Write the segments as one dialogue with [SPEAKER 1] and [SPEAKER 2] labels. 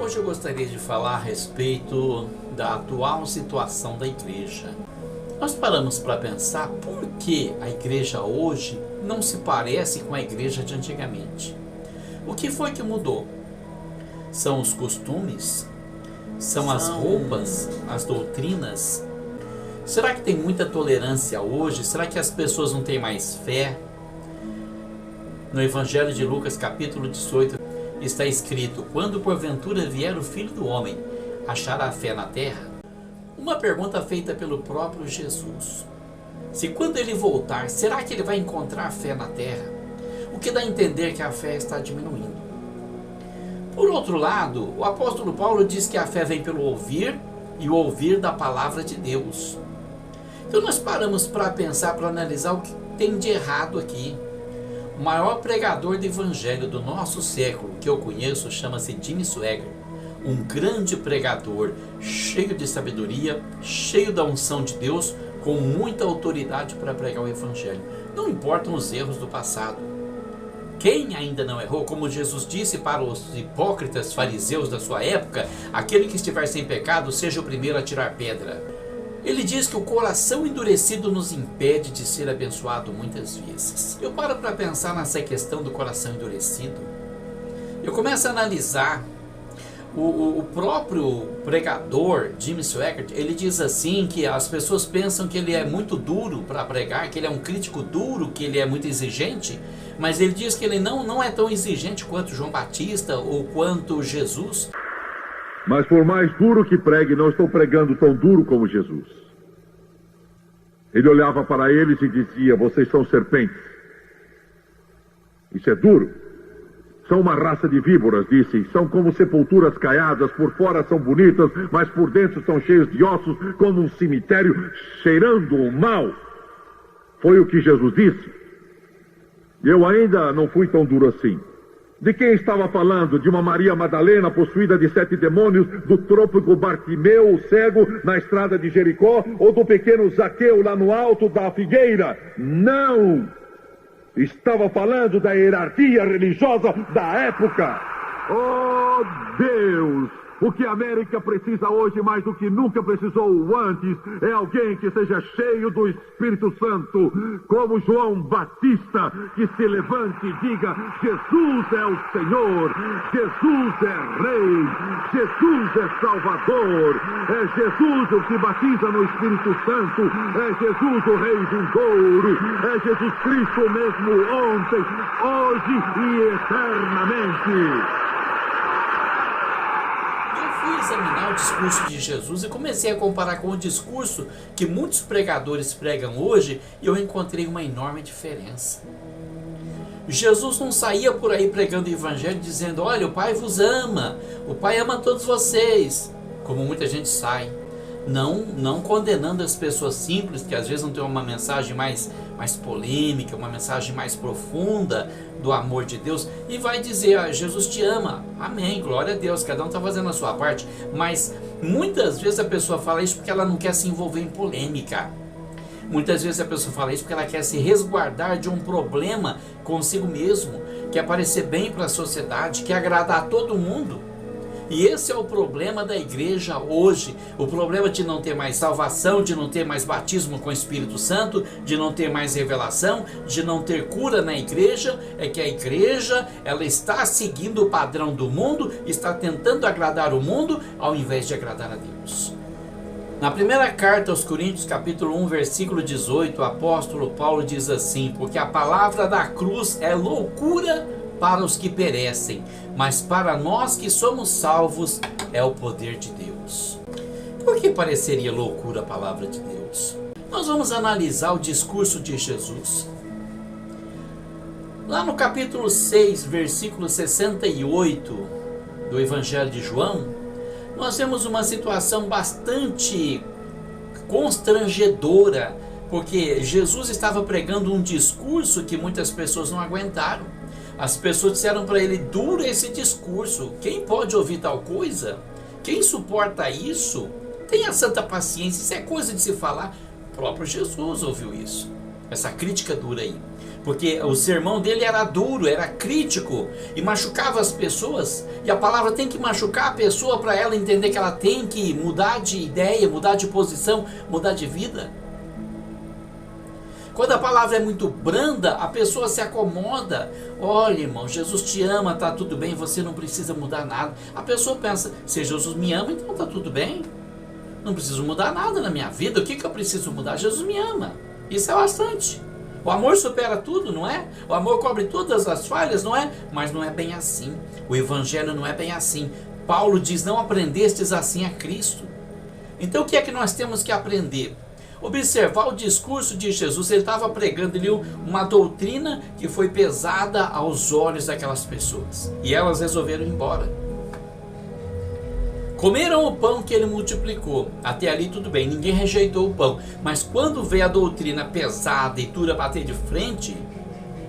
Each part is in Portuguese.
[SPEAKER 1] Hoje eu gostaria de falar a respeito da atual situação da igreja. Nós paramos para pensar por que a igreja hoje não se parece com a igreja de antigamente. O que foi que mudou? São os costumes? São as roupas? As doutrinas? Será que tem muita tolerância hoje? Será que as pessoas não têm mais fé? No Evangelho de Lucas, capítulo 18, está escrito: quando porventura vier o Filho do Homem, achará fé na terra? Uma pergunta feita pelo próprio Jesus. Se quando ele voltar, será que ele vai encontrar fé na terra? O que dá a entender que a fé está diminuindo. Por outro lado, o apóstolo Paulo diz que a fé vem pelo ouvir e o ouvir da palavra de Deus. Então nós paramos para pensar, para analisar o que tem de errado aqui. O maior pregador do evangelho do nosso século que eu conheço chama-se Jim Swaggart. Um grande pregador, cheio de sabedoria, cheio da unção de Deus, com muita autoridade para pregar o evangelho. Não importam os erros do passado. Quem ainda não errou, como Jesus disse para os hipócritas fariseus da sua época, aquele que estiver sem pecado, seja o primeiro a tirar pedra. Ele diz que o coração endurecido nos impede de ser abençoado muitas vezes. Eu paro para pensar nessa questão do coração endurecido. Eu começo a analisar o próprio pregador, Jim Swaggart. Ele diz assim que as pessoas pensam que ele é muito duro para pregar, que ele é um crítico duro, que ele é muito exigente, mas ele diz que ele não é tão exigente quanto João Batista ou quanto Jesus.
[SPEAKER 2] Mas por mais duro que pregue, não estou pregando tão duro como Jesus. Ele olhava para eles e dizia: vocês são serpentes. Isso é duro. São uma raça de víboras, disse. São como sepulturas caiadas, por fora são bonitas, mas por dentro são cheios de ossos, como um cemitério cheirando o mal. Foi o que Jesus disse. Eu ainda não fui tão duro assim. De quem estava falando? De uma Maria Madalena possuída de 7 demônios, do trôpego Bartimeu, o cego, na estrada de Jericó, ou do pequeno Zaqueu lá no alto da figueira? Não! Estava falando da hierarquia religiosa da época. Oh, Deus! O que a América precisa hoje, mais do que nunca precisou antes, é alguém que seja cheio do Espírito Santo, como João Batista, que se levante e diga: Jesus é o Senhor, Jesus é Rei, Jesus é Salvador, é Jesus o que batiza no Espírito Santo, é Jesus o Rei vindouro, é Jesus Cristo mesmo ontem, hoje e eternamente.
[SPEAKER 1] Fui examinar o discurso de Jesus e comecei a comparar com o discurso que muitos pregadores pregam hoje, e eu encontrei uma enorme diferença. Jesus não saía por aí pregando o evangelho dizendo: olha, o Pai vos ama, o Pai ama todos vocês, como muita gente sai. Não condenando as pessoas simples, que às vezes não tem uma mensagem mais polêmica, uma mensagem mais profunda do amor de Deus, e vai dizer: Jesus te ama, amém, glória a Deus, cada um está fazendo a sua parte. Mas muitas vezes a pessoa fala isso porque ela não quer se envolver em polêmica. Muitas vezes a pessoa fala isso porque ela quer se resguardar de um problema consigo mesmo, quer parecer bem para a sociedade, quer agradar a todo mundo. E esse é o problema da igreja hoje, o problema de não ter mais salvação, de não ter mais batismo com o Espírito Santo, de não ter mais revelação, de não ter cura na igreja, é que a igreja, ela está seguindo o padrão do mundo, está tentando agradar o mundo, ao invés de agradar a Deus. Na primeira carta aos Coríntios, capítulo 1, versículo 18, o apóstolo Paulo diz assim: porque a palavra da cruz é loucura para os que perecem, mas para nós que somos salvos é o poder de Deus. Por que pareceria loucura a palavra de Deus? Nós vamos analisar o discurso de Jesus. Lá no capítulo 6, versículo 68 do Evangelho de João, nós vemos uma situação bastante constrangedora, porque Jesus estava pregando um discurso que muitas pessoas não aguentaram. As pessoas disseram para ele: duro esse discurso, quem pode ouvir tal coisa? Quem suporta isso? Tenha santa paciência, isso é coisa de se falar. O próprio Jesus ouviu isso, essa crítica dura aí. porque o sermão dele era duro, era crítico e machucava as pessoas. E a palavra tem que machucar a pessoa para ela entender que ela tem que mudar de ideia, mudar de posição, mudar de vida. Quando a palavra é muito branda, a pessoa se acomoda. Olha, irmão, Jesus te ama, tá tudo bem, você não precisa mudar nada. A pessoa pensa, se Jesus me ama, então tá tudo bem. Não preciso mudar nada na minha vida. O que eu preciso mudar? Jesus me ama. Isso é bastante. O amor supera tudo, não é? O amor cobre todas as falhas, não é? Mas não é bem assim. O evangelho não é bem assim. Paulo diz, não aprendestes assim a Cristo. Então o que é que nós temos que aprender? Observar o discurso de Jesus. Ele estava pregando ali uma doutrina que foi pesada aos olhos daquelas pessoas. E elas resolveram ir embora. Comeram o pão que ele multiplicou. Até ali tudo bem, ninguém rejeitou o pão. Mas quando veio a doutrina pesada e dura bater de frente,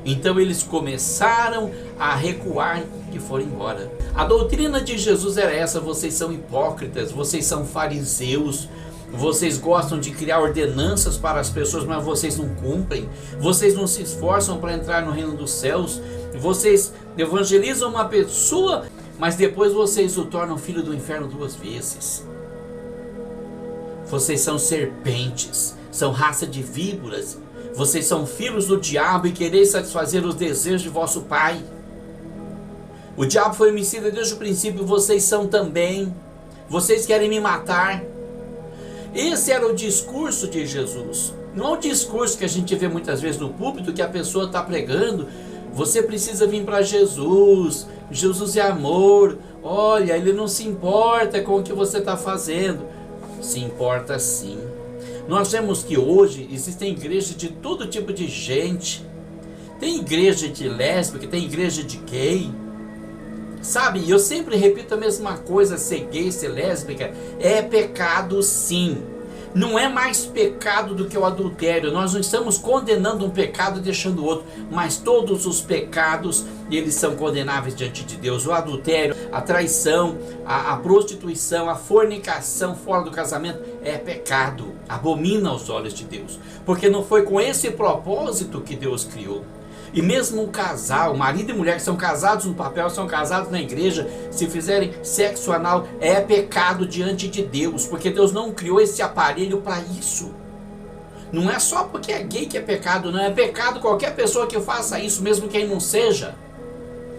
[SPEAKER 1] então eles começaram a recuar e foram embora. A doutrina de Jesus era essa: vocês são hipócritas, vocês são fariseus, vocês gostam de criar ordenanças para as pessoas, mas vocês não cumprem. Vocês não se esforçam para entrar no reino dos céus. Vocês evangelizam uma pessoa, mas depois vocês o tornam filho do inferno 2 vezes. Vocês são serpentes, são raça de víboras. Vocês são filhos do diabo e quereis satisfazer os desejos de vosso pai. O diabo foi homicida desde o princípio, vocês são também. Vocês querem me matar. Esse era o discurso de Jesus. Não é o discurso que a gente vê muitas vezes no púlpito, que a pessoa está pregando. Você precisa vir para Jesus. Jesus é amor. Olha, Ele não se importa com o que você está fazendo. Se importa sim. Nós vemos que hoje existem igrejas de todo tipo de gente. Tem igreja de lésbica, tem igreja de gay. Sabe, eu sempre repito a mesma coisa: ser gay, ser lésbica é pecado sim. Não é mais pecado do que o adultério. Nós não estamos condenando um pecado e deixando o outro, mas todos os pecados, eles são condenáveis diante de Deus. O adultério, a traição, a prostituição, a fornicação fora do casamento é pecado, abomina aos olhos de Deus, porque não foi com esse propósito que Deus criou. E mesmo um casal, marido e mulher que são casados no papel, são casados na igreja, se fizerem sexo anal, é pecado diante de Deus, porque Deus não criou esse aparelho para isso. Não é só porque é gay que é pecado, não é pecado qualquer pessoa que faça isso, mesmo quem não seja.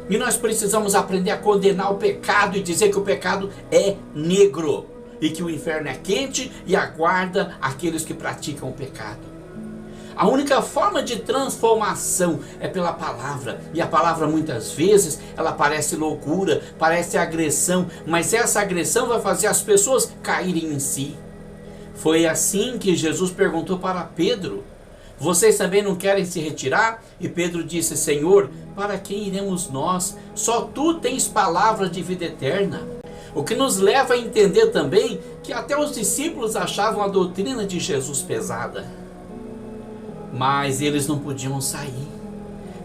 [SPEAKER 1] E nós precisamos aprender a condenar o pecado e dizer que o pecado é negro, e que o inferno é quente e aguarda aqueles que praticam o pecado. A única forma de transformação é pela palavra. E a palavra muitas vezes ela parece loucura, parece agressão, mas essa agressão vai fazer as pessoas caírem em si. Foi assim que Jesus perguntou para Pedro: vocês também não querem se retirar? E Pedro disse: Senhor, para quem iremos nós? Só tu tens palavra de vida eterna. O que nos leva a entender também que até os discípulos achavam a doutrina de Jesus pesada. Mas eles não podiam sair,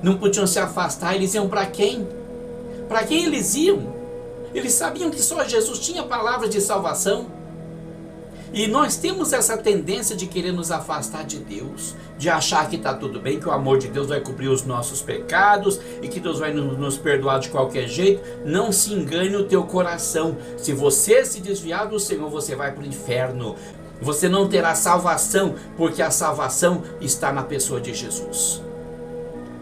[SPEAKER 1] não podiam se afastar. Eles iam para quem? Para quem eles iam? Eles sabiam que só Jesus tinha palavras de salvação. E nós temos essa tendência de querer nos afastar de Deus, de achar que está tudo bem, que o amor de Deus vai cobrir os nossos pecados e que Deus vai nos perdoar de qualquer jeito. Não se engane o teu coração. Se você se desviar do Senhor, você vai para o inferno. Você não terá salvação, porque a salvação está na pessoa de Jesus.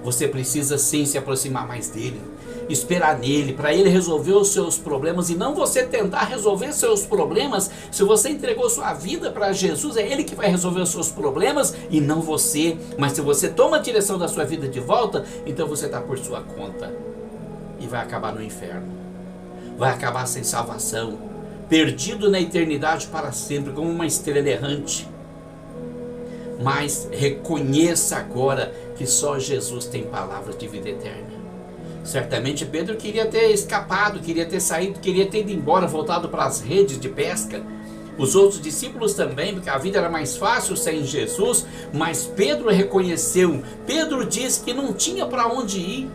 [SPEAKER 1] Você precisa sim se aproximar mais dele, esperar nele, para ele resolver os seus problemas, e não você tentar resolver seus problemas. Se você entregou sua vida para Jesus, é ele que vai resolver os seus problemas e não você. Mas se você toma a direção da sua vida de volta, então você está por sua conta e vai acabar no inferno, vai acabar sem salvação, perdido na eternidade para sempre, como uma estrela errante. Mas reconheça agora que só Jesus tem palavra de vida eterna. Certamente Pedro queria ter escapado, queria ter saído, queria ter ido embora, voltado para as redes de pesca. Os outros discípulos também, porque a vida era mais fácil sem Jesus. Mas Pedro reconheceu, Pedro disse que não tinha para onde ir.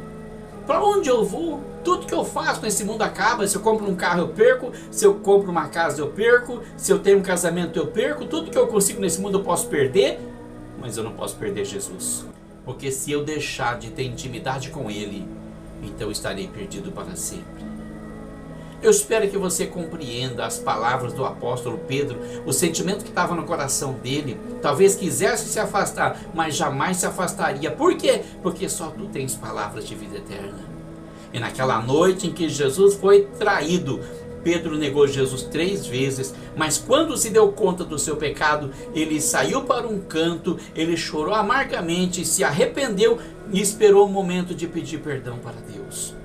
[SPEAKER 1] Para onde eu vou? Tudo que eu faço nesse mundo acaba. Se eu compro um carro eu perco, se eu compro uma casa eu perco, se eu tenho um casamento eu perco. Tudo que eu consigo nesse mundo eu posso perder, mas eu não posso perder Jesus. porque se eu deixar de ter intimidade com Ele, então eu estarei perdido para sempre. Eu espero que você compreenda as palavras do apóstolo Pedro, o sentimento que estava no coração dele. Talvez quisesse se afastar, mas jamais se afastaria. Por quê? Porque só tu tens palavras de vida eterna. E naquela noite em que Jesus foi traído, Pedro negou Jesus 3 vezes, mas quando se deu conta do seu pecado, ele saiu para um canto, ele chorou amargamente, se arrependeu e esperou o momento de pedir perdão para Deus.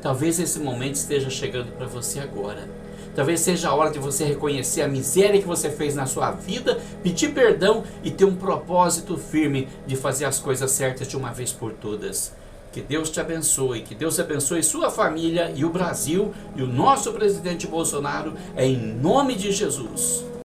[SPEAKER 1] Talvez esse momento esteja chegando para você agora. Talvez seja a hora de você reconhecer a miséria que você fez na sua vida, pedir perdão e ter um propósito firme de fazer as coisas certas de uma vez por todas. Que Deus te abençoe, que Deus abençoe sua família e o Brasil e o nosso presidente Bolsonaro, em nome de Jesus.